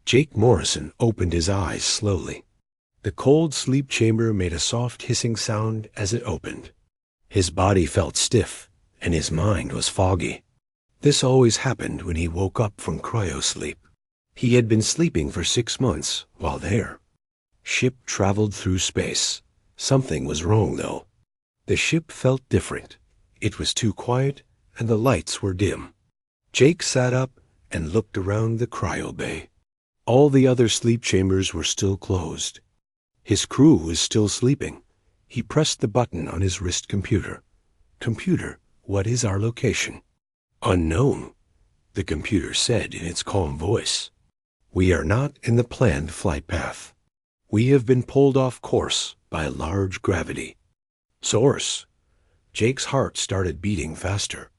Jake Morrison opened his eyes slowly. The cold sleep chamber made a soft hissing sound as it opened. His body felt stiff, and his mind was foggy. This always happened when he woke up from cryosleep. He had been sleeping for 6 months while there. Ship traveled through space. Something was wrong, though. The ship felt different. It was too quiet, and the lights were dim. Jake sat up and looked around the cryo bay. All the other sleep chambers were still closed. His crew was still sleeping. He pressed the button on his wrist computer. "Computer, what is our location?" "Unknown," the computer said in its calm voice. "We are not in the planned flight path. We have been pulled off course by a large gravity." Source. Jake's heart started beating faster.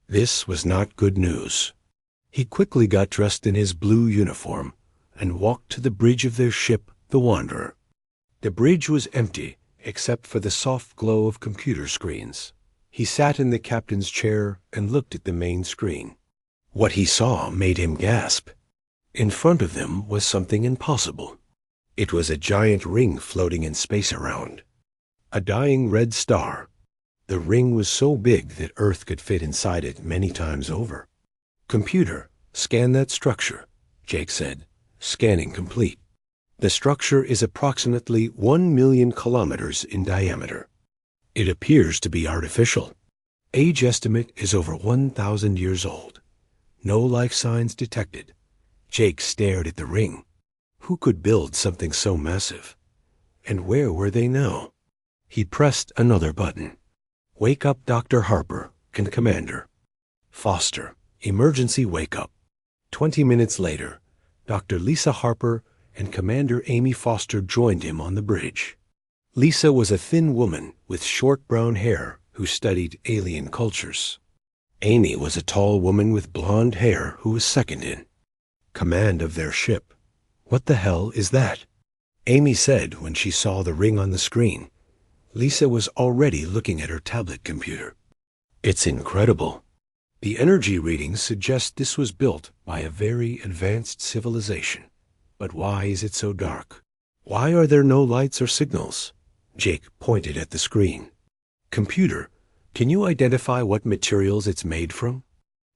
This was not good news. He quickly got dressed in his blue uniform and walked to the bridge of their ship, the Wanderer. The bridge was empty except for the soft glow of computer screens. He sat in the captain's chair and looked at the main screen. What he saw made him gasp. In front of them was something impossible. It was a giant ring floating in space around. A dying red star. The ring was so big that Earth could fit inside it many times over. "Computer, scan that structure," Jake said, scanning complete. "The structure is approximately 1 million kilometers in diameter. It appears to be artificial. Age estimate is over 1,000 years old. No life signs detected." Jake stared at the ring. Who could build something so massive? And where were they now? He pressed another button. "Wake up Dr. Harper and Commander. Foster, emergency wake up." 20 minutes later, Dr. Lisa Harper and Commander Amy Foster joined him on the bridge. Lisa was a thin woman with short brown hair who studied alien cultures. Amy was a tall woman with blonde hair who was second in command of their ship. "What the hell is that?" Amy said when she saw the ring on the screen. Lisa was already looking at her tablet computer. "It's incredible. The energy readings suggest this was built by a very advanced civilization. But why is it so dark? Why are there no lights or signals?" Jake pointed at the screen. "Computer, can you identify what materials it's made from?"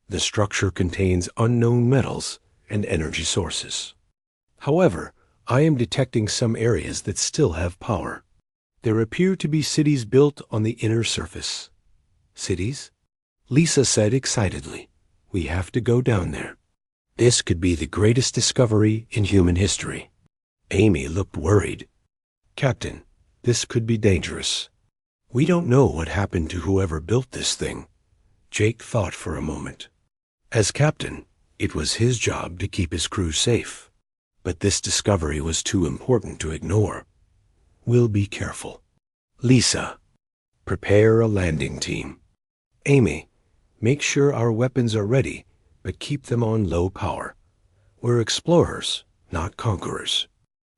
"The structure contains unknown metals and energy sources. However, I am detecting some areas that still have power. There appear to be cities built on the inner surface." "Cities?" Lisa said excitedly. "We have to go down there. This could be the greatest discovery in human history." Amy looked worried. "Captain, this could be dangerous. We don't know what happened to whoever built this thing." Jake thought for a moment. As captain, it was his job to keep his crew safe. But this discovery was too important to ignore. "We'll be careful." "Lisa, prepare a landing team. Amy, make sure our weapons are ready, but keep them on low power. We're explorers, not conquerors."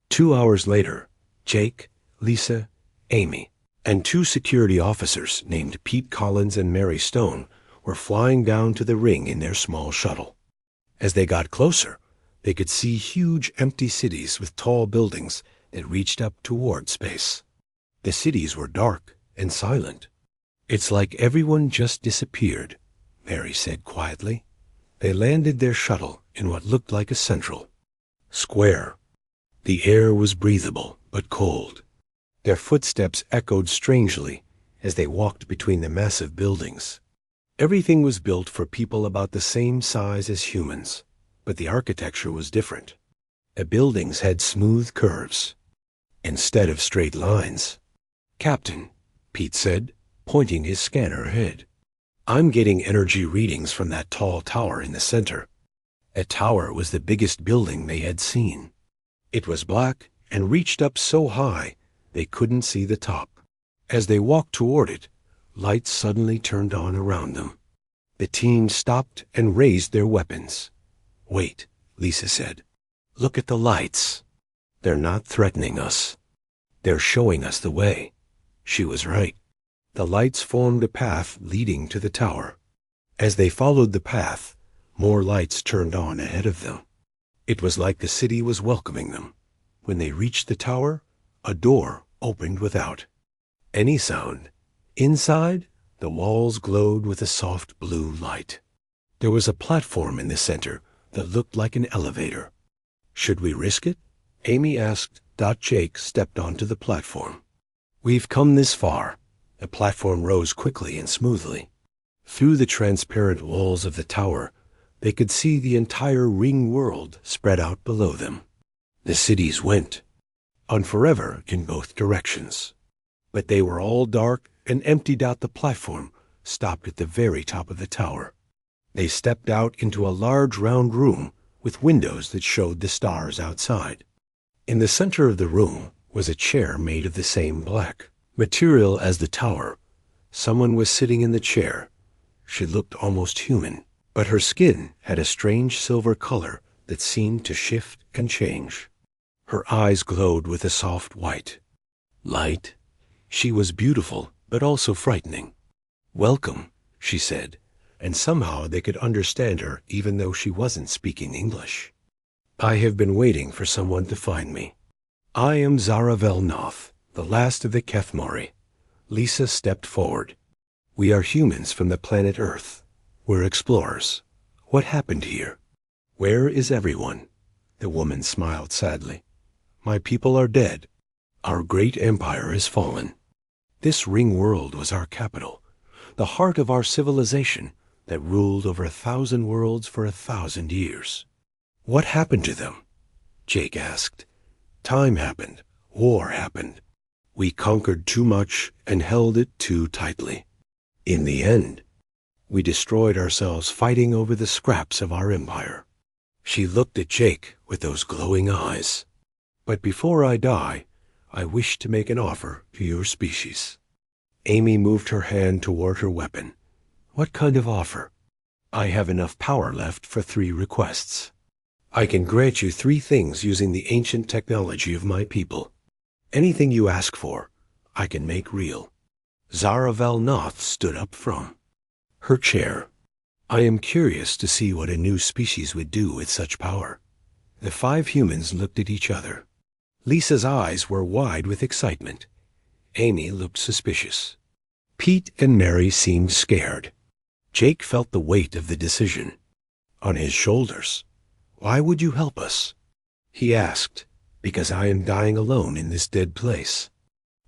2 hours later, Jake, Lisa, Amy, and 2 security officers named Pete Collins and Mary Stone were flying down to the ring in their small shuttle. As they got closer, they could see huge empty cities with tall buildings that reached up toward space. The cities were dark and silent. "It's like everyone just disappeared," Mary said quietly. They landed their shuttle in what looked like a central square. The air was breathable but cold. Their footsteps echoed strangely as they walked between the massive buildings. Everything was built for people about the same size as humans, but the architecture was different. The buildings had smooth curves instead of straight lines. "Captain," Pete said, pointing his scanner ahead. "I'm getting energy readings from that tall tower in the center." A tower was the biggest building they had seen. It was black and reached up so high they couldn't see the top. As they walked toward it, lights suddenly turned on around them. The team stopped and raised their weapons. "Wait," Lisa said. "Look at the lights. They're not threatening us. They're showing us the way." She was right. The lights formed a path leading to the tower. As they followed the path, more lights turned on ahead of them. It was like the city was welcoming them. When they reached the tower, a door opened without any sound. Inside, the walls glowed with a soft blue light. There was a platform in the center that looked like an elevator. Should we risk it? Amy asked. Jake stepped onto the platform. We've come this far. The platform rose quickly and smoothly. Through the transparent walls of the tower, they could see the entire ring world spread out below them. The cities went on forever in both directions. But they were all dark and emptied out. The platform stopped at the very top of the tower. They stepped out into a large round room with windows that showed the stars outside. In the center of the room was a chair made of the same black material as the tower. Someone was sitting in the chair. She looked almost human, but her skin had a strange silver color that seemed to shift and change. Her eyes glowed with a soft white light. She was beautiful, but also frightening. "Welcome," she said, and somehow they could understand her even though she wasn't speaking English. "I have been waiting for someone to find me. I am Zaravel Noth, the last of the Kethmori." Lisa stepped forward. "We are humans from the planet Earth. We're explorers. What happened here? Where is everyone?" The woman smiled sadly. "My people are dead. Our great empire is fallen. This ring world was our capital, the heart of our civilization that ruled over 1,000 worlds for 1,000 years. What happened to them?" Jake asked. "Time happened. War happened. We conquered too much and held it too tightly. In the end, we destroyed ourselves fighting over the scraps of our empire." She looked at Jake with those glowing eyes. "But before I die, I wish to make an offer to your species." Amy moved her hand toward her weapon. "What kind of offer?" "I have enough power left for 3 requests. I can grant you 3 things using the ancient technology of my people. Anything you ask for, I can make real." Zaravel Noth stood up from her chair. "I am curious to see what a new species would do with such power." The 5 humans looked at each other. Lisa's eyes were wide with excitement. Amy looked suspicious. Pete and Mary seemed scared. Jake felt the weight of the decision on his shoulders. "Why would you help us?" he asked. "Because I am dying alone in this dead place.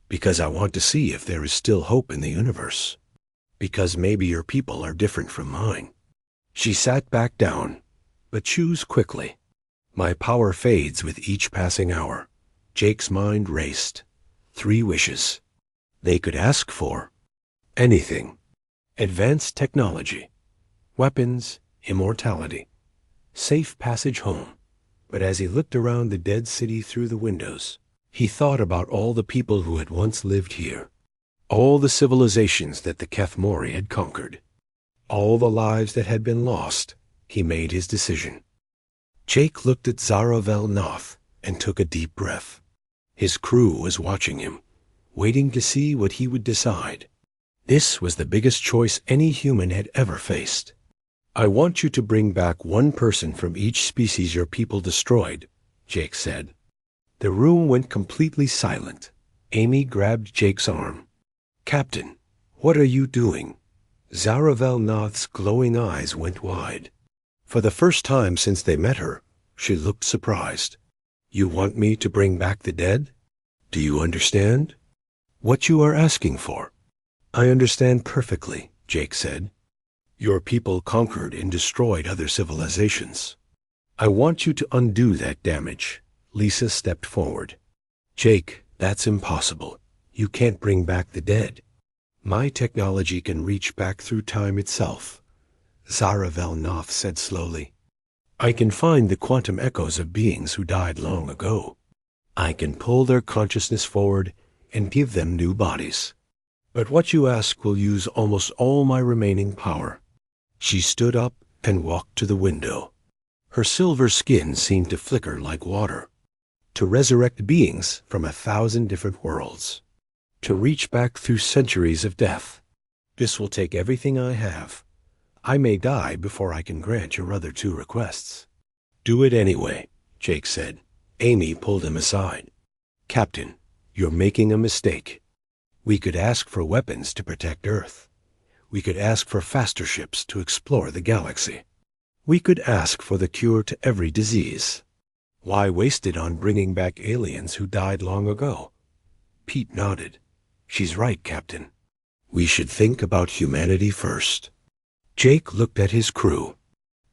Because I want to see if there is still hope in the universe. Because maybe your people are different from mine." She sat back down, but choose quickly. "My power fades with each passing hour." Jake's mind raced. 3 wishes. They could ask for anything. Advanced technology, weapons, immortality, safe passage home. But as he looked around the dead city through the windows, he thought about all the people who had once lived here, all the civilizations that the Kethmori had conquered, all the lives that had been lost. He made his decision. Jake looked at Zaravel Noth and took a deep breath. His crew was watching him, waiting to see what he would decide. This was the biggest choice any human had ever faced. "I want you to bring back 1 person from each species your people destroyed," Jake said. The room went completely silent. Amy grabbed Jake's arm. "Captain, what are you doing?" Zaravel Noth's glowing eyes went wide. For the first time since they met her, she looked surprised. "You want me to bring back the dead? Do you understand what you are asking for?" "I understand perfectly," Jake said. "Your people conquered and destroyed other civilizations. I want you to undo that damage." Lisa stepped forward. "Jake, that's impossible. You can't bring back the dead. My technology can reach back through time itself," Zaravel Noth said slowly. "I can find the quantum echoes of beings who died long ago. I can pull their consciousness forward and give them new bodies. But what you ask will use almost all my remaining power." She stood up and walked to the window. Her silver skin seemed to flicker like water. "To resurrect beings from 1,000 different worlds. To reach back through centuries of death. This will take everything I have. I may die before I can grant your other 2 requests." Do it anyway, Jake said. Amy pulled him aside. Captain, you're making a mistake. We could ask for weapons to protect Earth. We could ask for faster ships to explore the galaxy. We could ask for the cure to every disease. Why waste it on bringing back aliens who died long ago? Pete nodded. She's right, Captain. We should think about humanity first. Jake looked at his crew.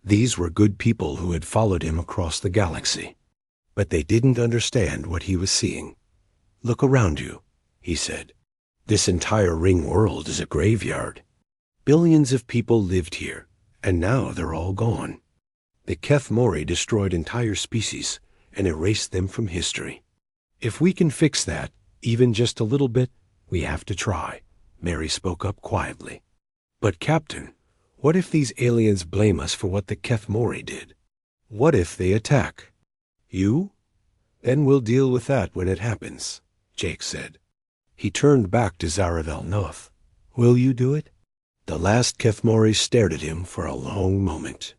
These were good people who had followed him across the galaxy. But they didn't understand what he was seeing. Look around you, he said. This entire ring world is a graveyard. Billions of people lived here, and now they're all gone. The Keth Mori destroyed entire species and erased them from history. If we can fix that, even just a little bit, we have to try, Mary spoke up quietly. But Captain, what if these aliens blame us for what the Keth Mori did? What if they attack? You? Then we'll deal with that when it happens, Jake said. He turned back to Zaravel Noth. Will you do it? The last Keth Mori stared at him for a long moment.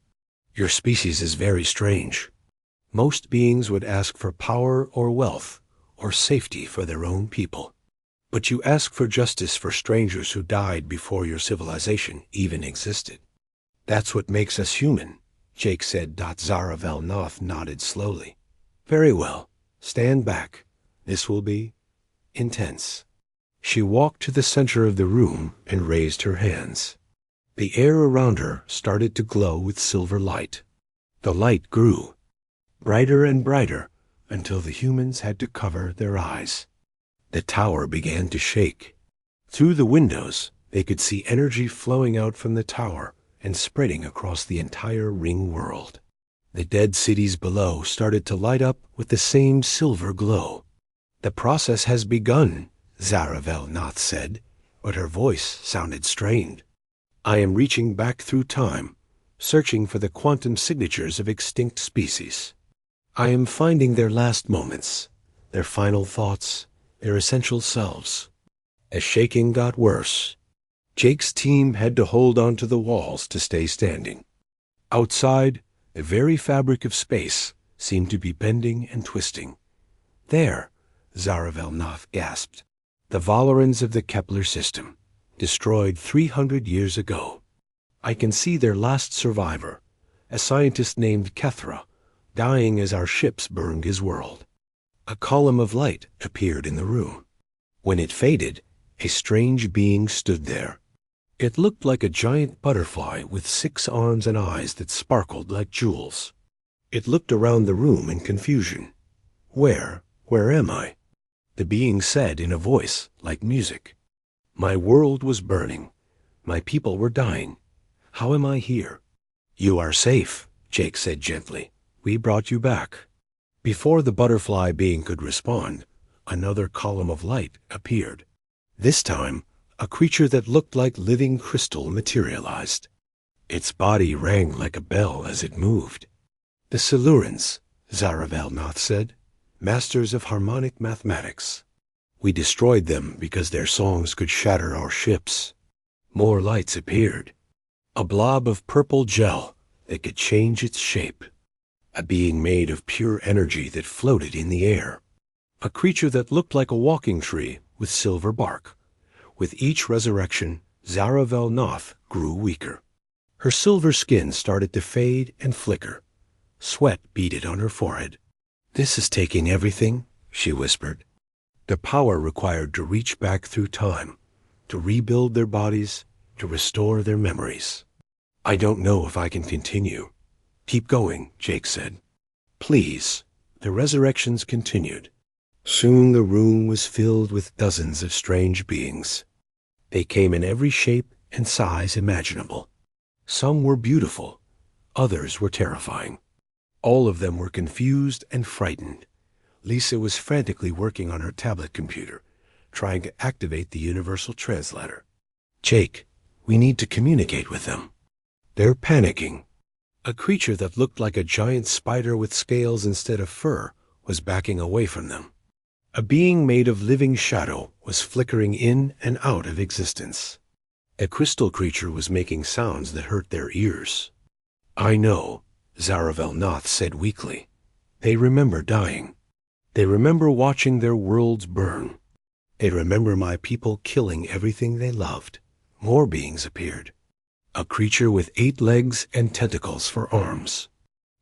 Your species is very strange. Most beings would ask for power or wealth or safety for their own people. But you ask for justice for strangers who died before your civilization even existed. That's what makes us human, Jake said. Zaravel Noth nodded slowly. Very well. Stand back. This will be intense. She walked to the center of the room and raised her hands. The air around her started to glow with silver light. The light grew, brighter and brighter, until the humans had to cover their eyes. The tower began to shake. Through the windows, they could see energy flowing out from the tower and spreading across the entire ring world. The dead cities below started to light up with the same silver glow. The process has begun, Zaravel Noth said, but her voice sounded strained. I am reaching back through time, searching for the quantum signatures of extinct species. I am finding their last moments, their final thoughts, their essential selves. As shaking got worse, Jake's team had to hold onto the walls to stay standing. Outside, the very fabric of space seemed to be bending and twisting. There, Zaravel Noth gasped. The Valorans of the Kepler system, destroyed 300 years ago. I can see their last survivor, a scientist named Kethra, dying as our ships burned his world. A column of light appeared in the room. When it faded, a strange being stood there. It looked like a giant butterfly with 6 arms and eyes that sparkled like jewels. It looked around the room in confusion. Where am I? The being said in a voice like music. My world was burning. My people were dying. How am I here? You are safe, Jake said gently. We brought you back. Before the butterfly being could respond, another column of light appeared. This time, a creature that looked like living crystal materialized. Its body rang like a bell as it moved. The Silurans, Zaravel Noth said. Masters of harmonic mathematics. We destroyed them because their songs could shatter our ships. More lights appeared. A blob of purple gel that could change its shape. A being made of pure energy that floated in the air. A creature that looked like a walking tree with silver bark. With each resurrection, Zaravel Noth grew weaker. Her silver skin started to fade and flicker. Sweat beaded on her forehead. This is taking everything, she whispered. The power required to reach back through time, to rebuild their bodies, to restore their memories. I don't know if I can continue. Keep going, Jake said. Please. The resurrections continued. Soon the room was filled with dozens of strange beings. They came in every shape and size imaginable. Some were beautiful, others were terrifying. All of them were confused and frightened. Lisa was frantically working on her tablet computer, trying to activate the universal translator. Jake, we need to communicate with them. They're panicking. A creature that looked like a giant spider with scales instead of fur was backing away from them. A being made of living shadow was flickering in and out of existence. A crystal creature was making sounds that hurt their ears. I know, Zaravel Noth said weakly. They remember dying. They remember watching their worlds burn. They remember my people killing everything they loved. More beings appeared. A creature with 8 legs and tentacles for arms.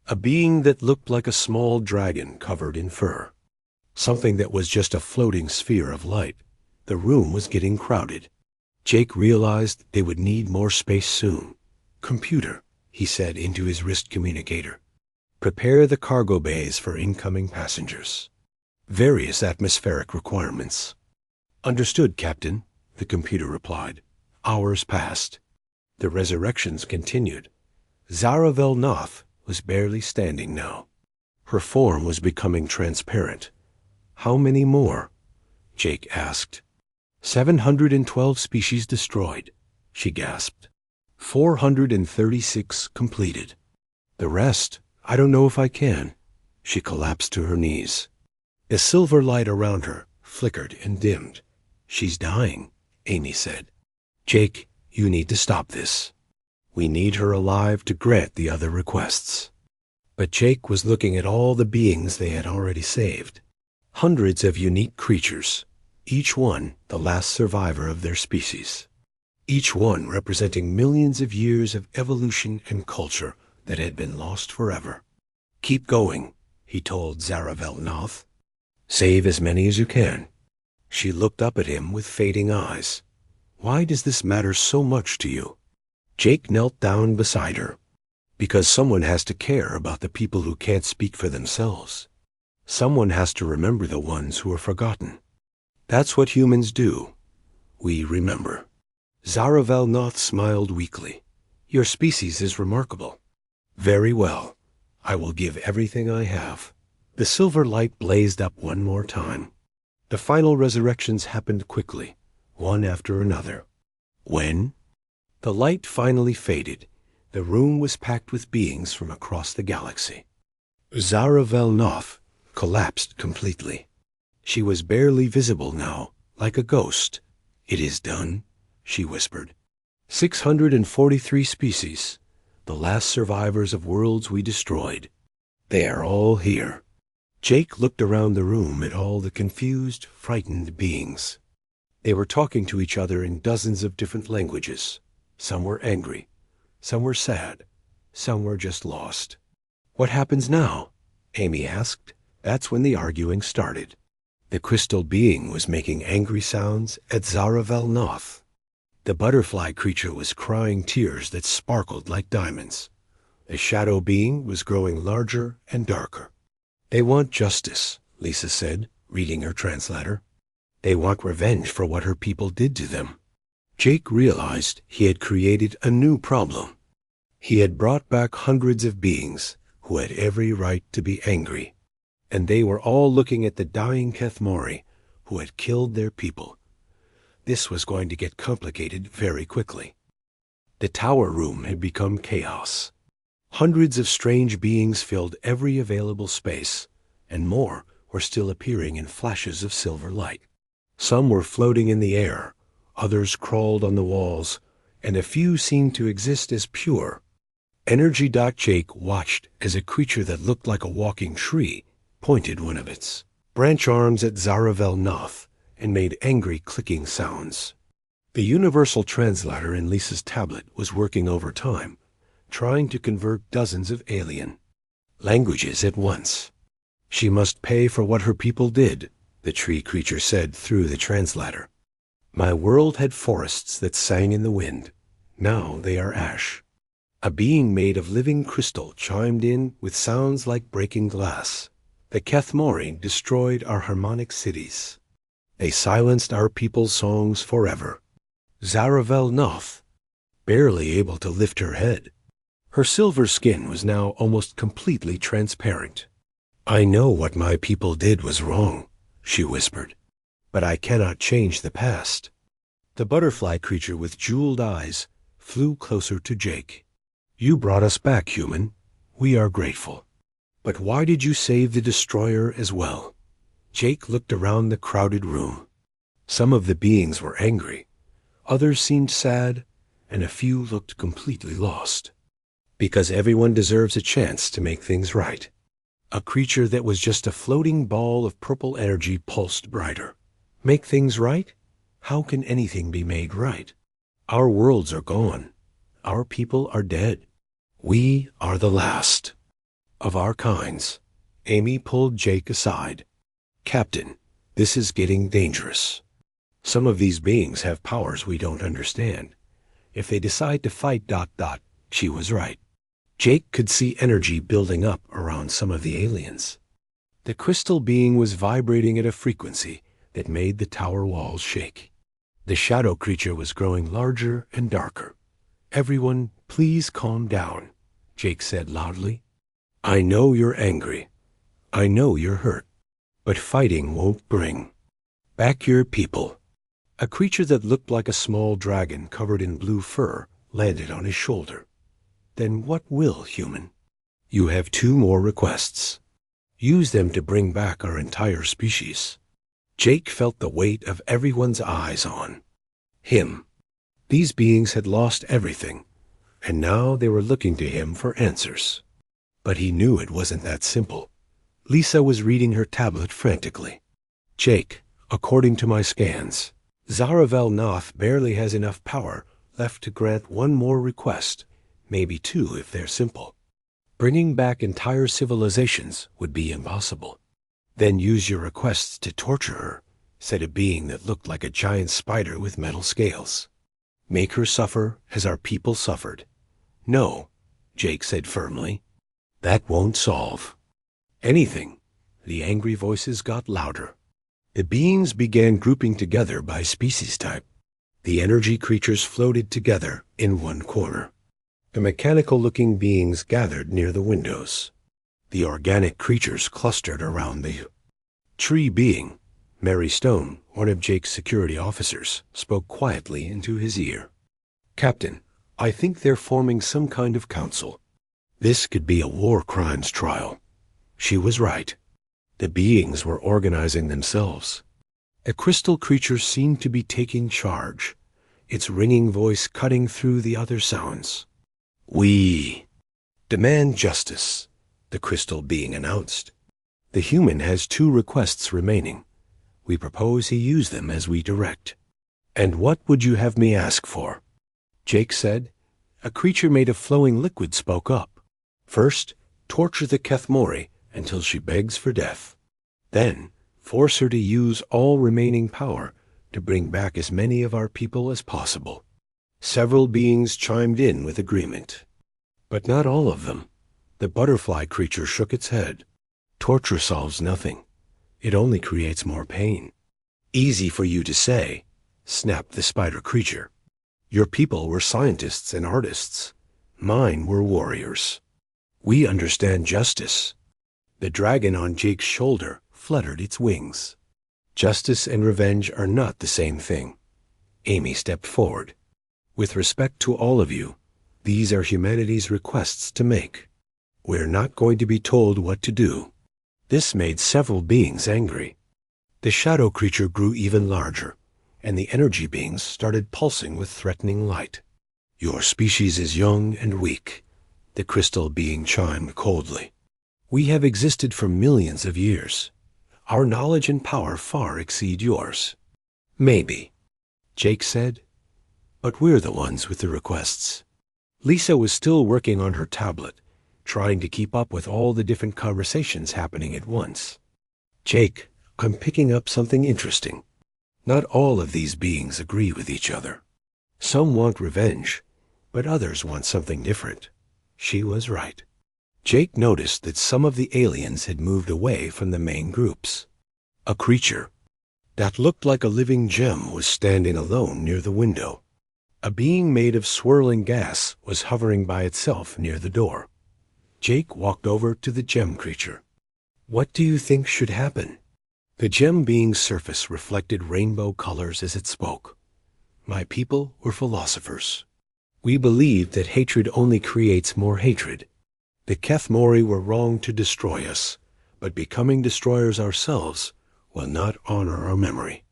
A being that looked like a small dragon covered in fur. Something that was just a floating sphere of light. The room was getting crowded. Jake realized they would need more space soon. Computer, he said into his wrist communicator. Prepare the cargo bays for incoming passengers. Various atmospheric requirements. Understood, Captain, the computer replied. Hours passed. The resurrections continued. Zaravel Noth was barely standing now. Her form was becoming transparent. How many more? Jake asked. 712 species destroyed, she gasped. 436 completed. The rest, I don't know if I can. She collapsed to her knees. The silver light around her flickered and dimmed. She's dying, Amy said. Jake, you need to stop this. We need her alive to grant the other requests. But Jake was looking at all the beings they had already saved. Hundreds of unique creatures, each one the last survivor of their species. Each one representing millions of years of evolution and culture that had been lost forever. Keep going, he told Zaravel Noth. Save as many as you can. She looked up at him with fading eyes. Why does this matter so much to you? Jake knelt down beside her. Because someone has to care about the people who can't speak for themselves. Someone has to remember the ones who are forgotten. That's what humans do. We remember. Zaravel Noth smiled weakly. Your species is remarkable. Very well. I will give everything I have. The silver light blazed up one more time. The final resurrections happened quickly, one after another. When? The light finally faded. The room was packed with beings from across the galaxy. Zaravel Noth collapsed completely. She was barely visible now, like a ghost. It is done, she whispered. 643 species, the last survivors of worlds we destroyed. They are all here. Jake looked around the room at all the confused, frightened beings. They were talking to each other in dozens of different languages. Some were angry. Some were sad. Some were just lost. What happens now? Amy asked. That's when the arguing started. The crystal being was making angry sounds at Zaravel Noth. The butterfly creature was crying tears that sparkled like diamonds. The shadow being was growing larger and darker. They want justice, Lisa said, reading her translator. They want revenge for what her people did to them. Jake realized he had created a new problem. He had brought back hundreds of beings who had every right to be angry. And they were all looking at the dying Kethmori who had killed their people. This was going to get complicated very quickly. The tower room had become chaos. Hundreds of strange beings filled every available space, and more were still appearing in flashes of silver light. Some were floating in the air, others crawled on the walls, and a few seemed to exist as pure. Energy Jake watched as a creature that looked like a walking tree pointed one of its branch arms at Zaravel Noth and made angry clicking sounds. The universal translator in Lisa's tablet was working overtime, trying to convert dozens of alien languages at once. She must pay for what her people did, the tree creature said through the translator. My world had forests that sang in the wind. Now they are ash. A being made of living crystal chimed in with sounds like breaking glass. The Kethmori destroyed our harmonic cities. They silenced our people's songs forever. Zaravel Noth, barely able to lift her head. Her silver skin was now almost completely transparent. I know what my people did was wrong, she whispered, but I cannot change the past. The butterfly creature with jeweled eyes flew closer to Jake. You brought us back, human. We are grateful. But why did you save the destroyer as well? Jake looked around the crowded room. Some of the beings were angry. Others seemed sad, and a few looked completely lost. Because everyone deserves a chance to make things right. A creature that was just a floating ball of purple energy pulsed brighter. Make things right? How can anything be made right? Our worlds are gone. Our people are dead. We are the last of our kinds. Amy pulled Jake aside. Captain, this is getting dangerous. Some of these beings have powers we don't understand. If they decide to fight ... She was right. Jake could see energy building up around some of the aliens. The crystal being was vibrating at a frequency that made the tower walls shake. The shadow creature was growing larger and darker. Everyone, please calm down, Jake said loudly. I know you're angry. I know you're hurt. But fighting won't bring back your people. A creature that looked like a small dragon covered in blue fur landed on his shoulder. Then what will, human? You have 2 more requests. Use them to bring back our entire species. Jake felt the weight of everyone's eyes on him. These beings had lost everything, and now they were looking to him for answers. But he knew it wasn't that simple. Lisa was reading her tablet frantically. Jake, according to my scans, Zaravel Noth barely has enough power left to grant 1 more request, maybe 2 if they're simple. Bringing back entire civilizations would be impossible. Then use your requests to torture her, said a being that looked like a giant spider with metal scales. Make her suffer as our people suffered. No, Jake said firmly. That won't solve anything. The angry voices got louder. The beings began grouping together by species type. The energy creatures floated together in one corner. The mechanical-looking beings gathered near the windows. The organic creatures clustered around the tree being. Mary Stone, one of Jake's security officers, spoke quietly into his ear. Captain, I think they're forming some kind of council. This could be a war crimes trial. She was right. The beings were organizing themselves. A crystal creature seemed to be taking charge, its ringing voice cutting through the other sounds. We demand justice, the crystal being announced. The human has 2 requests remaining. We propose he use them as we direct. And what would you have me ask for? Jake said. A creature made of flowing liquid spoke up. First, torture the Kethmori until she begs for death. Then, force her to use all remaining power to bring back as many of our people as possible. Several beings chimed in with agreement. But not all of them. The butterfly creature shook its head. Torture solves nothing. It only creates more pain. Easy for you to say, snapped the spider creature. Your people were scientists and artists. Mine were warriors. We understand justice. The dragon on Jake's shoulder fluttered its wings. Justice and revenge are not the same thing. Amy stepped forward. With respect to all of you, these are humanity's requests to make. We're not going to be told what to do. This made several beings angry. The shadow creature grew even larger, and the energy beings started pulsing with threatening light. Your species is young and weak, the crystal being chimed coldly. We have existed for millions of years. Our knowledge and power far exceed yours. Maybe, Jake said, but we're the ones with the requests. Lisa was still working on her tablet, trying to keep up with all the different conversations happening at once. Jake, I'm picking up something interesting. Not all of these beings agree with each other. Some want revenge, but others want something different. She was right. Jake noticed that some of the aliens had moved away from the main groups. A creature that looked like a living gem was standing alone near the window. A being made of swirling gas was hovering by itself near the door. Jake walked over to the gem creature. What do you think should happen? The gem being's surface reflected rainbow colors as it spoke. My people were philosophers. We believed that hatred only creates more hatred. The Kethmori were wrong to destroy us, but becoming destroyers ourselves will not honor our memory.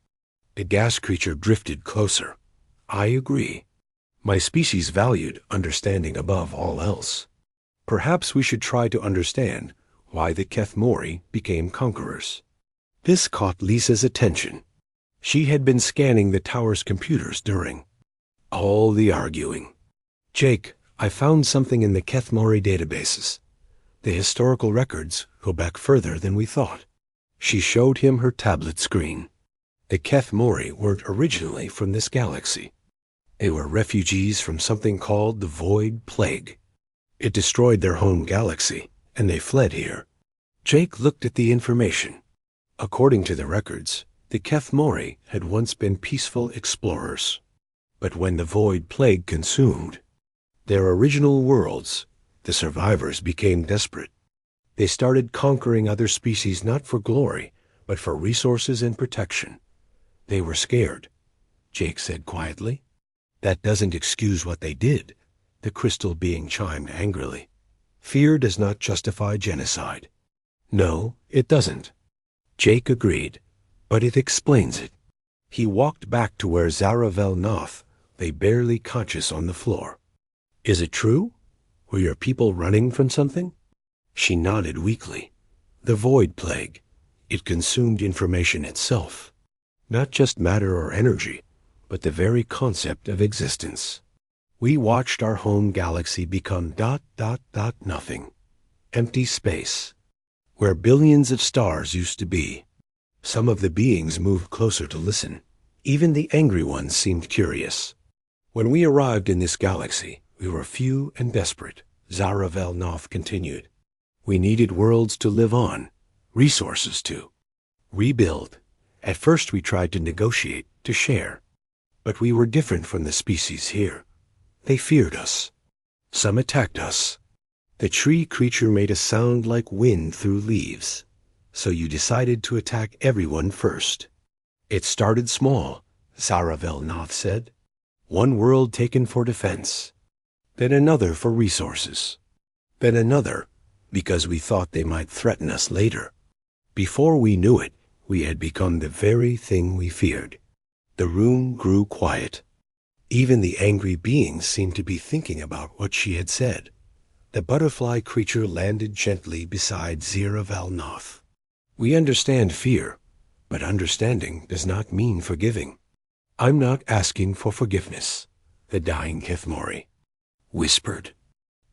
The gas creature drifted closer. I agree. My species valued understanding above all else. Perhaps we should try to understand why the Kethmori became conquerors. This caught Lisa's attention. She had been scanning the tower's computers during all the arguing. Jake, I found something in the Kethmori databases. The historical records go back further than we thought. She showed him her tablet screen. The Kethmori weren't originally from this galaxy. They were refugees from something called the Void Plague. It destroyed their home galaxy, and they fled here. Jake looked at the information. According to the records, the Kethmori had once been peaceful explorers. But when the Void Plague consumed their original worlds, the survivors became desperate. They started conquering other species not for glory, but for resources and protection. They were scared, Jake said quietly. That doesn't excuse what they did, the crystal being chimed angrily. Fear does not justify genocide. No, it doesn't. Jake agreed, but it explains it. He walked back to where Zaravel Noth lay barely conscious on the floor. Is it true? Were your people running from something? She nodded weakly. The Void Plague. It consumed information itself. Not just matter or energy, but the very concept of existence. We watched our home galaxy become ... nothing. Empty space. Where billions of stars used to be. Some of the beings moved closer to listen. Even the angry ones seemed curious. When we arrived in this galaxy, we were few and desperate, Zaravel Noth continued. We needed worlds to live on, resources to rebuild. At first we tried to negotiate, to share. But we were different from the species here. They feared us. Some attacked us. The tree creature made a sound like wind through leaves. So you decided to attack everyone first. It started small, Zaravel Noth said. One world taken for defense. Then another for resources. Then another, because we thought they might threaten us later. Before we knew it, we had become the very thing we feared. The room grew quiet. Even the angry beings seemed to be thinking about what she had said. The butterfly creature landed gently beside Zaravel Noth. We understand fear, but understanding does not mean forgiving. I'm not asking for forgiveness, the dying Kethmori whispered.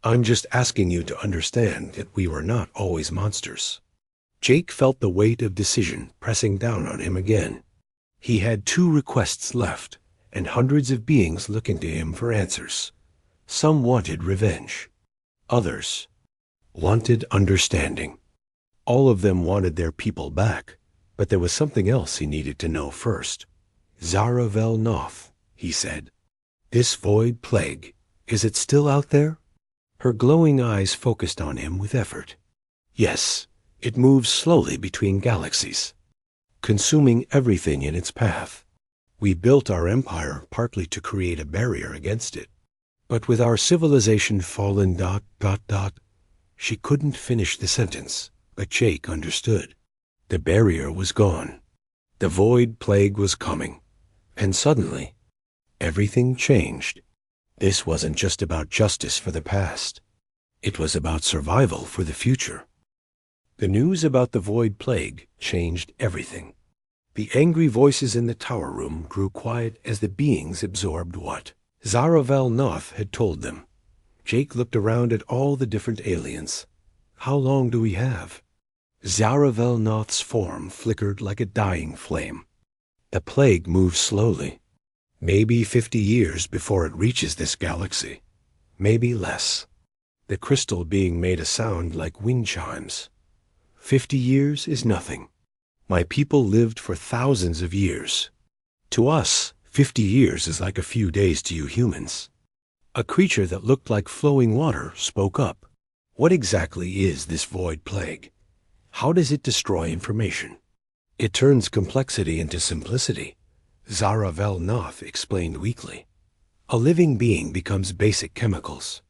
I'm just asking you to understand that we were not always monsters. Jake felt the weight of decision pressing down on him again. He had 2 requests left, and hundreds of beings looking to him for answers. Some wanted revenge. Others wanted understanding. All of them wanted their people back, but there was something else he needed to know first. Zaravel Noth, he said. This Void Plague, is it still out there? Her glowing eyes focused on him with effort. Yes, it moves slowly between galaxies, consuming everything in its path. We built our empire partly to create a barrier against it. But with our civilization fallen ... She couldn't finish the sentence, but Jake understood. The barrier was gone. The Void Plague was coming. And suddenly, everything changed. This wasn't just about justice for the past. It was about survival for the future. The news about the Void Plague changed everything. The angry voices in the tower room grew quiet as the beings absorbed what Zaravel Noth had told them. Jake looked around at all the different aliens. How long do we have? Zaravel Noth's form flickered like a dying flame. The plague moves slowly. Maybe 50 years before it reaches this galaxy. Maybe less. The crystal being made a sound like wind chimes. 50 years is nothing. My people lived for thousands of years. To us, 50 years is like a few days to you humans. A creature that looked like flowing water spoke up. What exactly is this Void Plague? How does it destroy information? It turns complexity into simplicity, Zaravel Noth explained weakly. A living being becomes basic chemicals.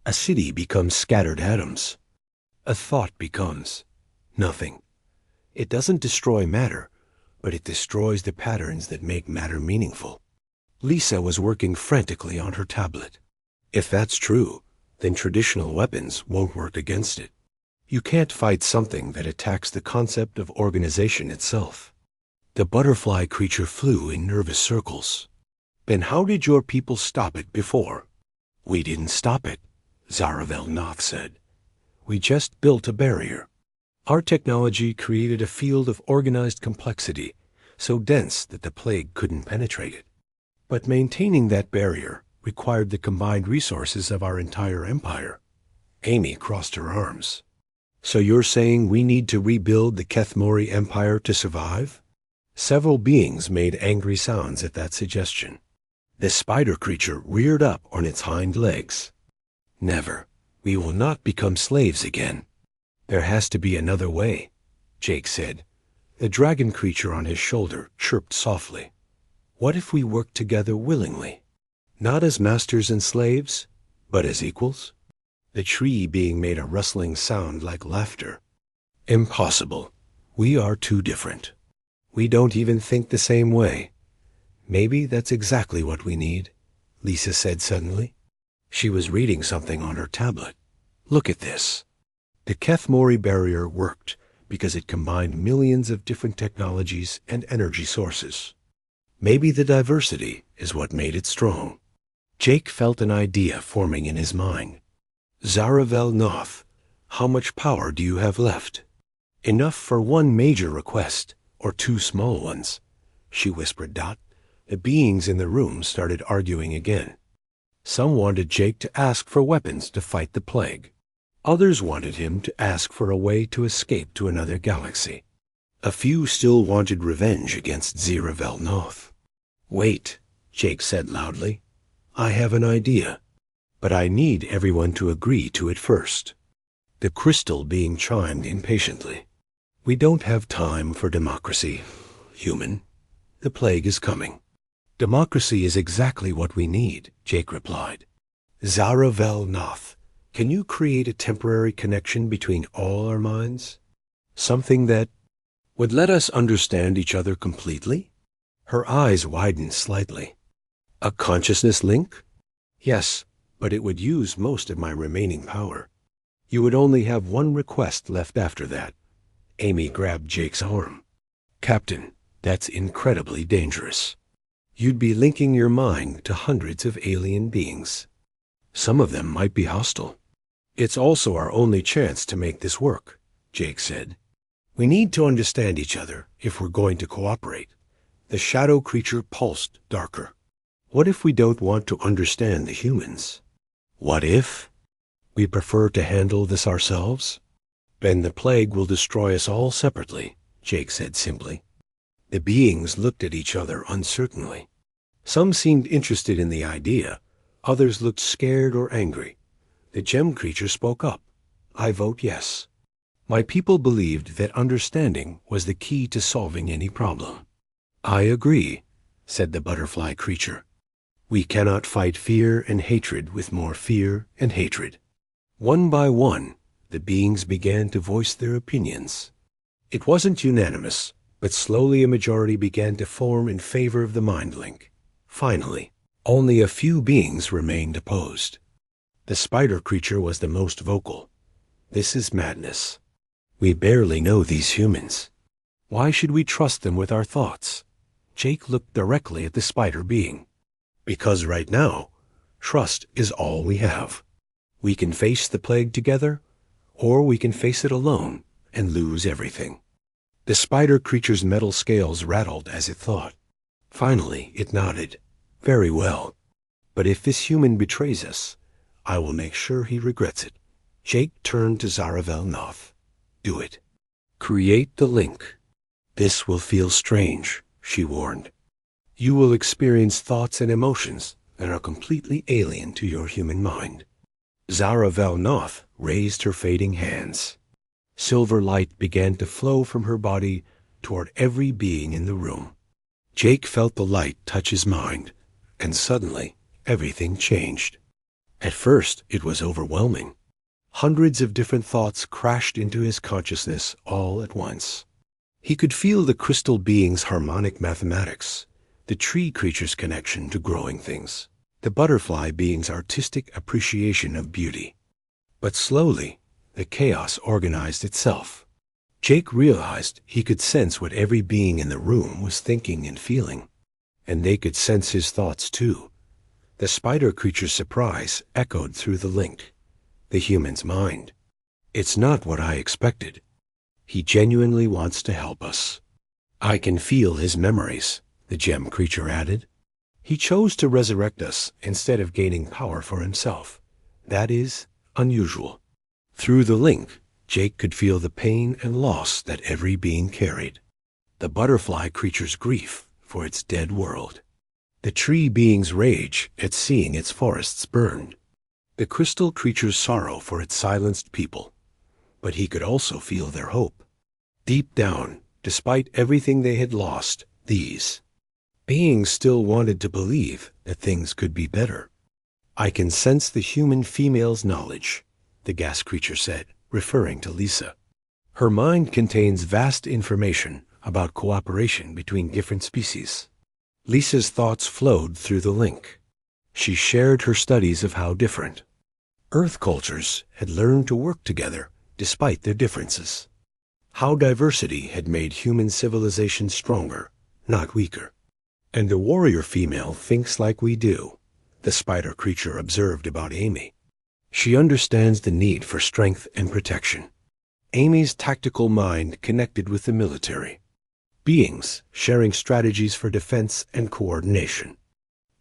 A city becomes scattered atoms. A thought becomes nothing. It doesn't destroy matter, but it destroys the patterns that make matter meaningful. Lisa was working frantically on her tablet. If that's true, then traditional weapons won't work against it. You can't fight something that attacks the concept of organization itself. The butterfly creature flew in nervous circles. Then how did your people stop it before? We didn't stop it, Zaravel Noth said. We just built a barrier. Our technology created a field of organized complexity, so dense that the plague couldn't penetrate it. But maintaining that barrier required the combined resources of our entire empire. Amy crossed her arms. So you're saying we need to rebuild the Kethmori Empire to survive? Several beings made angry sounds at that suggestion. The spider creature reared up on its hind legs. Never. We will not become slaves again. There has to be another way, Jake said. The dragon creature on his shoulder chirped softly. What if we work together willingly? Not as masters and slaves, but as equals? The tree being made a rustling sound like laughter. Impossible. We are too different. We don't even think the same way. Maybe that's exactly what we need, Lisa said suddenly. She was reading something on her tablet. Look at this. The Kethmori barrier worked because it combined millions of different technologies and energy sources. Maybe the diversity is what made it strong. Jake felt an idea forming in his mind. Zaravel Noth, how much power do you have left? Enough for one major request, or two small ones, she whispered Dot. The beings in the room started arguing again. Some wanted Jake to ask for weapons to fight the plague. Others wanted him to ask for a way to escape to another galaxy. A few still wanted revenge against Zaravel Noth. Wait, Jake said loudly. I have an idea, but I need everyone to agree to it first. The crystal being chimed impatiently. We don't have time for democracy, human. The plague is coming. Democracy is exactly what we need, Jake replied. Zaravel Noth, can you create a temporary connection between all our minds? Something that would let us understand each other completely? Her eyes widened slightly. A consciousness link? Yes, but it would use most of my remaining power. You would only have one request left after that. Amy grabbed Jake's arm. Captain, that's incredibly dangerous. You'd be linking your mind to hundreds of alien beings. Some of them might be hostile. It's also our only chance to make this work, Jake said. We need to understand each other if we're going to cooperate. The shadow creature pulsed darker. What if we don't want to understand the humans? What if we prefer to handle this ourselves? Then the plague will destroy us all separately, Jake said simply. The beings looked at each other uncertainly. Some seemed interested in the idea. Others looked scared or angry. The gem creature spoke up. I vote yes. My people believed that understanding was the key to solving any problem. I agree, said the butterfly creature. We cannot fight fear and hatred with more fear and hatred. One by one, the beings began to voice their opinions. It wasn't unanimous, but slowly a majority began to form in favor of the mind link. Finally, only a few beings remained opposed. The spider creature was the most vocal. This is madness. We barely know these humans. Why should we trust them with our thoughts? Jake looked directly at the spider being. Because right now, trust is all we have. We can face the plague together, or we can face it alone and lose everything. The spider creature's metal scales rattled as it thought. Finally, it nodded. Very well. But if this human betrays us, I will make sure he regrets it. Jake turned to Zaravel Noth. Do it. Create the link. This will feel strange, she warned. You will experience thoughts and emotions that are completely alien to your human mind. Zaravel Noth raised her fading hands. Silver light began to flow from her body toward every being in the room. Jake felt the light touch his mind, and suddenly everything changed. At first, it was overwhelming. Hundreds of different thoughts crashed into his consciousness all at once. He could feel the crystal being's harmonic mathematics, the tree creature's connection to growing things, the butterfly being's artistic appreciation of beauty. But slowly, the chaos organized itself. Jake realized he could sense what every being in the room was thinking and feeling, and they could sense his thoughts too. The spider creature's surprise echoed through the link. The human's mind. It's not what I expected. He genuinely wants to help us. I can feel his memories, the gem creature added. He chose to resurrect us instead of gaining power for himself. That is unusual. Through the link, Jake could feel the pain and loss that every being carried. The butterfly creature's grief for its dead world. The tree being's rage at seeing its forests burned. The crystal creature's sorrow for its silenced people. But he could also feel their hope. Deep down, despite everything they had lost, these beings still wanted to believe that things could be better. I can sense the human female's knowledge, the gas creature said, referring to Lisa. Her mind contains vast information about cooperation between different species. Lisa's thoughts flowed through the link. She shared her studies of how different Earth cultures had learned to work together despite their differences. How diversity had made human civilization stronger, not weaker. And the warrior female thinks like we do, the spider creature observed about Amy. She understands the need for strength and protection. Amy's tactical mind connected with the military. Beings sharing strategies for defense and coordination.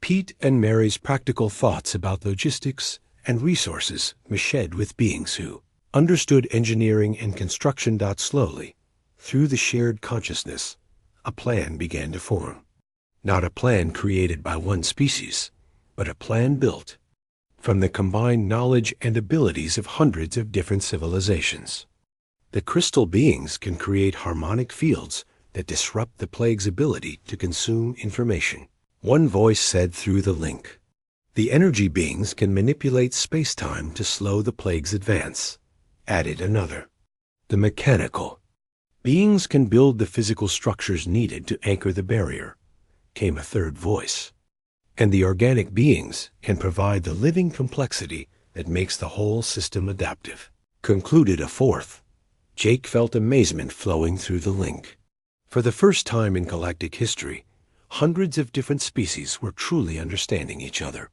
Pete and Mary's practical thoughts about logistics and resources meshed with beings who understood engineering and construction. Slowly, through the shared consciousness, a plan began to form. Not a plan created by one species, but a plan built from the combined knowledge and abilities of hundreds of different civilizations. The crystal beings can create harmonic fields that disrupt the plague's ability to consume information. One voice said through the link. The energy beings can manipulate space-time to slow the plague's advance, added another. The mechanical beings can build the physical structures needed to anchor the barrier, came a third voice. And the organic beings can provide the living complexity that makes the whole system adaptive, concluded a fourth. Jake felt amazement flowing through the link. For the first time in galactic history, hundreds of different species were truly understanding each other.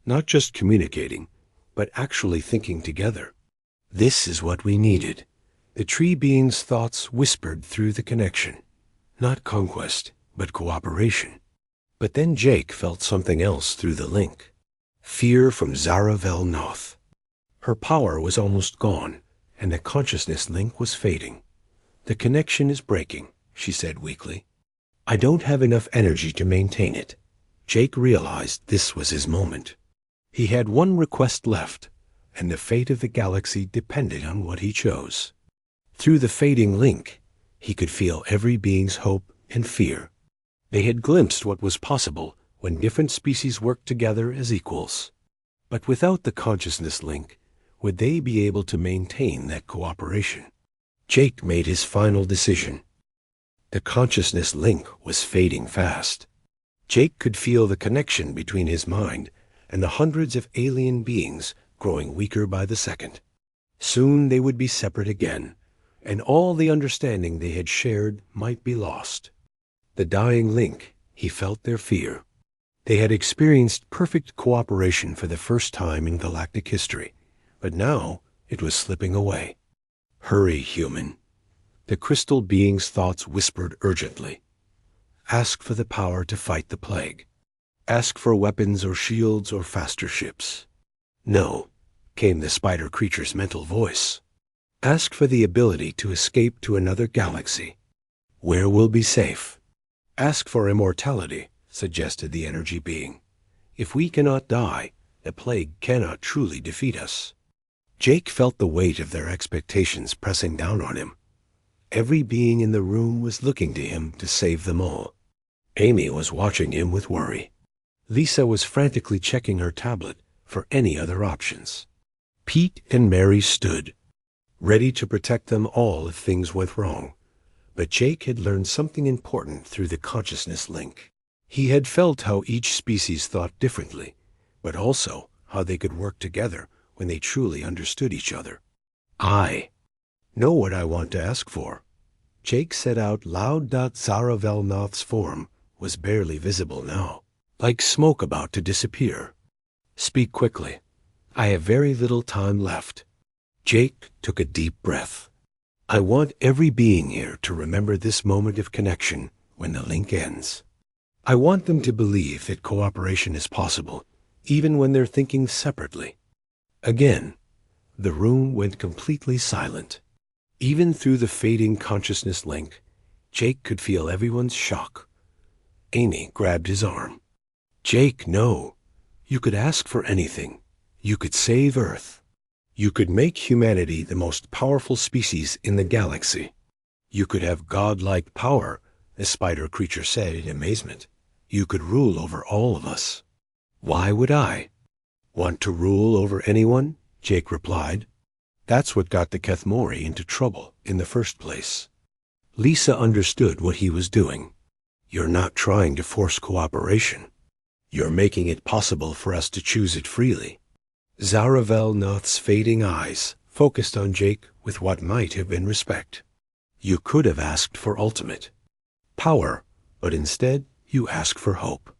Not just communicating, but actually thinking together. This is what we needed. The tree being's thoughts whispered through the connection. Not conquest, but cooperation. But then Jake felt something else through the link. Fear from Zaravel Noth. Her power was almost gone, and the consciousness link was fading. The connection is breaking, she said weakly. I don't have enough energy to maintain it. Jake realized this was his moment. He had one request left, and the fate of the galaxy depended on what he chose. Through the fading link, he could feel every being's hope and fear. They had glimpsed what was possible when different species worked together as equals. But without the consciousness link, would they be able to maintain that cooperation? Jake made his final decision. The consciousness link was fading fast. Jake could feel the connection between his mind and the hundreds of alien beings growing weaker by the second. Soon they would be separate again, and all the understanding they had shared might be lost. The dying link, he felt their fear. They had experienced perfect cooperation for the first time in galactic history, but now it was slipping away. Hurry, human. The crystal being's thoughts whispered urgently. Ask for the power to fight the plague. Ask for weapons or shields or faster ships. No, came the spider creature's mental voice. Ask for the ability to escape to another galaxy, where we'll be safe. Ask for immortality, suggested the energy being. If we cannot die, the plague cannot truly defeat us. Jake felt the weight of their expectations pressing down on him. Every being in the room was looking to him to save them all. Amy was watching him with worry. Lisa was frantically checking her tablet for any other options. Pete and Mary stood, ready to protect them all if things went wrong. But Jake had learned something important through the consciousness link. He had felt how each species thought differently, but also how they could work together when they truly understood each other. I know what I want to ask for. Jake said out loud. Zaravelnoth's form was barely visible now, like smoke about to disappear. Speak quickly. I have very little time left. Jake took a deep breath. I want every being here to remember this moment of connection when the link ends. I want them to believe that cooperation is possible, even when they're thinking separately. Again, the room went completely silent. Even through the fading consciousness link, Jake could feel everyone's shock. Amy grabbed his arm. Jake, no. You could ask for anything. You could save Earth. You could make humanity the most powerful species in the galaxy. You could have godlike power, the spider creature said in amazement. You could rule over all of us. Why would I want to rule over anyone? Jake replied. That's what got the Kethmori into trouble in the first place. Lisa understood what he was doing. You're not trying to force cooperation. You're making it possible for us to choose it freely. Zaravelnoth's fading eyes focused on Jake with what might have been respect. You could have asked for ultimate power, but instead you ask for hope.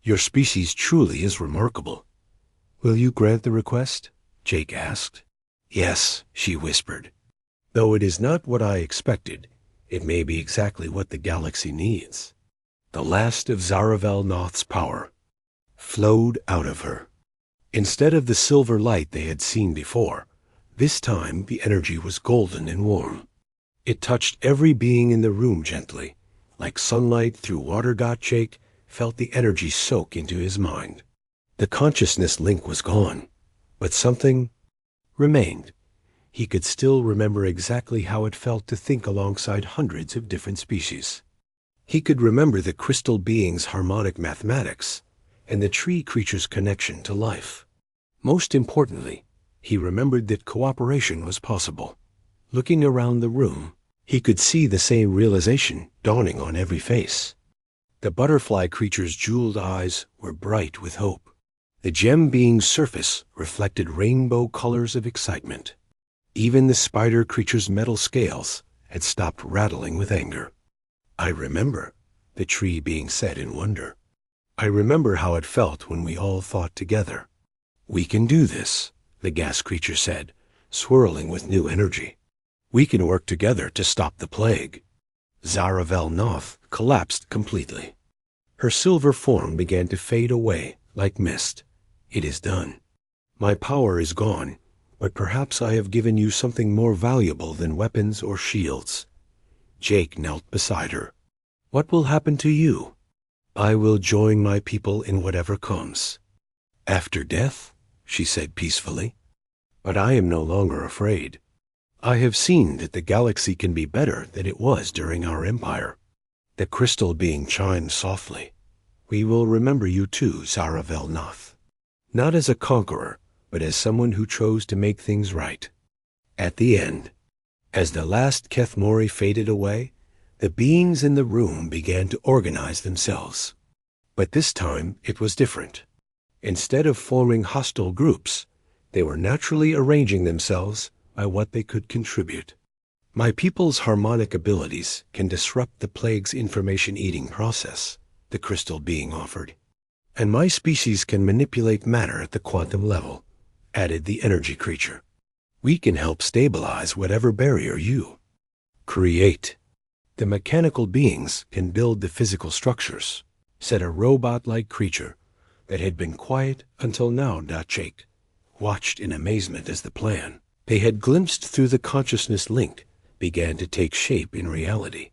Your species truly is remarkable. Will you grant the request? Jake asked. Yes, she whispered. Though it is not what I expected, it may be exactly what the galaxy needs. The last of Zaravelnoth's power flowed out of her. Instead of the silver light they had seen before, this time the energy was golden and warm. It touched every being in the room gently, like sunlight through water. Jake felt the energy soak into his mind. The consciousness link was gone, but something remained. He could still remember exactly how it felt to think alongside hundreds of different species. He could remember the crystal being's harmonic mathematics and the tree creature's connection to life. Most importantly, he remembered that cooperation was possible. Looking around the room, he could see the same realization dawning on every face. The butterfly creature's jeweled eyes were bright with hope. The gem being's surface reflected rainbow colors of excitement. Even the spider creature's metal scales had stopped rattling with anger. I remember, the tree being said in wonder. I remember how it felt when we all thought together. We can do this, the gas creature said, swirling with new energy. We can work together to stop the plague. Zaravelnoth collapsed completely. Her silver form began to fade away like mist. It is done. My power is gone, but perhaps I have given you something more valuable than weapons or shields. Jake knelt beside her. What will happen to you? I will join my people in whatever comes. After death, she said peacefully. But I am no longer afraid. I have seen that the galaxy can be better than it was during our empire. The crystal being chimed softly. We will remember you too, Zaravelnoth. Not as a conqueror, but as someone who chose to make things right. At the end, as the last Kethmori faded away, the beings in the room began to organize themselves. But this time it was different. Instead of forming hostile groups, they were naturally arranging themselves by what they could contribute. My people's harmonic abilities can disrupt the plague's information-eating process, the crystal being offered. And my species can manipulate matter at the quantum level, added the energy creature. We can help stabilize whatever barrier you create. The mechanical beings can build the physical structures, said a robot-like creature that had been quiet until now. Jake watched in amazement as the plan they had glimpsed through the consciousness link began to take shape in reality.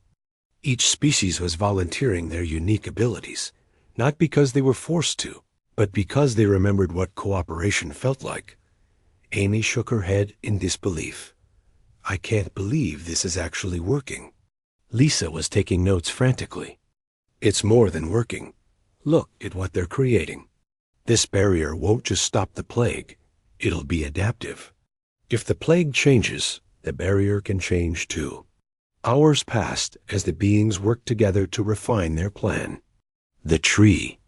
Each species was volunteering their unique abilities, not because they were forced to, but because they remembered what cooperation felt like. Amy shook her head in disbelief. I can't believe this is actually working. Lisa was taking notes frantically. It's more than working. Look at what they're creating. This barrier won't just stop the plague. It'll be adaptive. If the plague changes, the barrier can change too. Hours passed as the beings worked together to refine their plan. The tree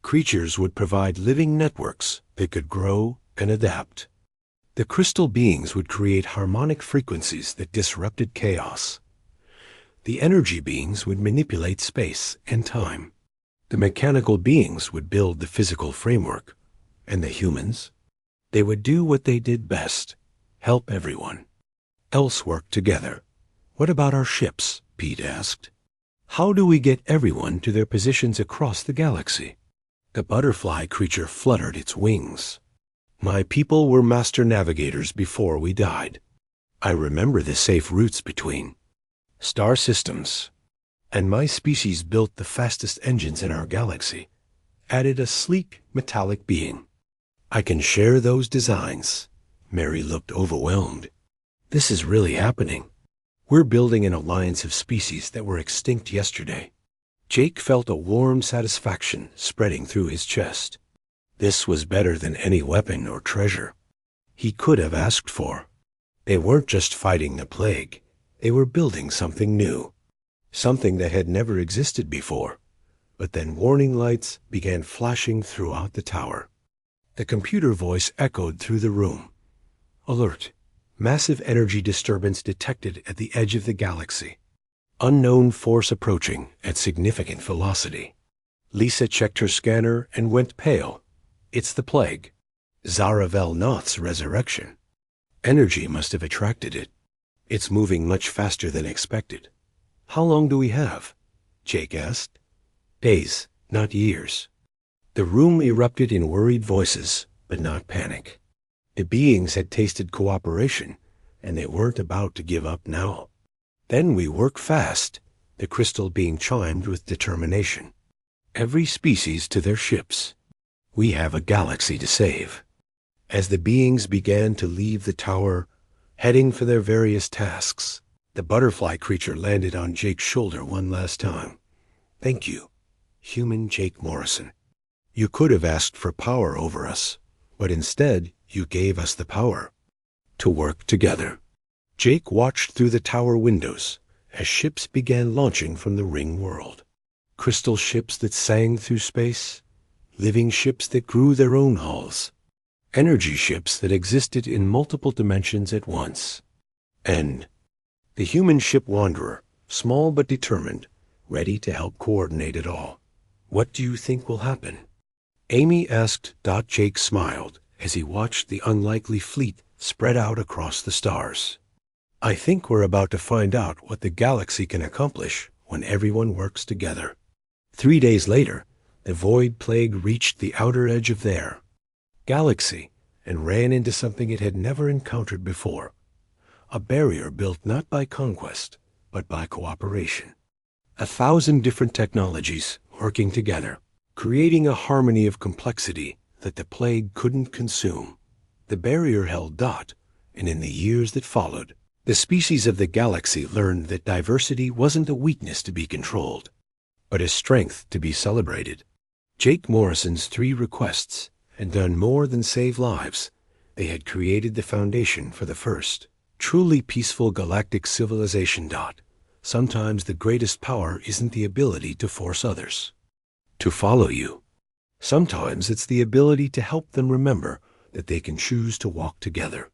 Creatures would provide living networks that could grow and adapt. The crystal beings would create harmonic frequencies that disrupted chaos. The energy beings would manipulate space and time. The mechanical beings would build the physical framework. And the humans? They would do what they did best, help everyone else work together. What about our ships? Pete asked. How do we get everyone to their positions across the galaxy? The butterfly creature fluttered its wings. My people were master navigators before we died. I remember the safe routes between star systems. And my species built the fastest engines in our galaxy, added a sleek, metallic being. I can share those designs. Mary looked overwhelmed. This is really happening. We're building an alliance of species that were extinct yesterday. Jake felt a warm satisfaction spreading through his chest. This was better than any weapon or treasure he could have asked for. They weren't just fighting the plague. They were building something new, something that had never existed before. But then warning lights began flashing throughout the tower. The computer voice echoed through the room. Alert. Massive energy disturbance detected at the edge of the galaxy. Unknown force approaching at significant velocity. Lisa checked her scanner and went pale. It's the plague. Zaravel Noth's resurrection. Energy must have attracted it. It's moving much faster than expected. How long do we have? Jake asked. Days, not years. The room erupted in worried voices, but not panic. The beings had tasted cooperation, and they weren't about to give up now. Then we work fast, the crystal being chimed with determination. Every species to their ships. We have a galaxy to save. As the beings began to leave the tower, heading for their various tasks, the butterfly creature landed on Jake's shoulder one last time. Thank you, human Jake Morrison. You could have asked for power over us, but instead you gave us the power to work together. Jake watched through the tower windows as ships began launching from the ring world. Crystal ships that sang through space, living ships that grew their own hulls, energy ships that existed in multiple dimensions at once. And the human ship Wanderer, small but determined, ready to help coordinate it all. What do you think will happen? Amy asked. Jake smiled as he watched the unlikely fleet spread out across the stars. I think we're about to find out what the galaxy can accomplish when everyone works together. 3 days later, the void plague reached the outer edge of their galaxy and ran into something it had never encountered before. A barrier built not by conquest, but by cooperation. 1,000 different technologies working together, creating a harmony of complexity that the plague couldn't consume. The barrier held Dot, and in the years that followed, the species of the galaxy learned that diversity wasn't a weakness to be controlled, but a strength to be celebrated. Jake Morrison's 3 requests had done more than save lives. They had created the foundation for the first, truly peaceful galactic civilization. Sometimes the greatest power isn't the ability to force others to follow you. Sometimes it's the ability to help them remember that they can choose to walk together.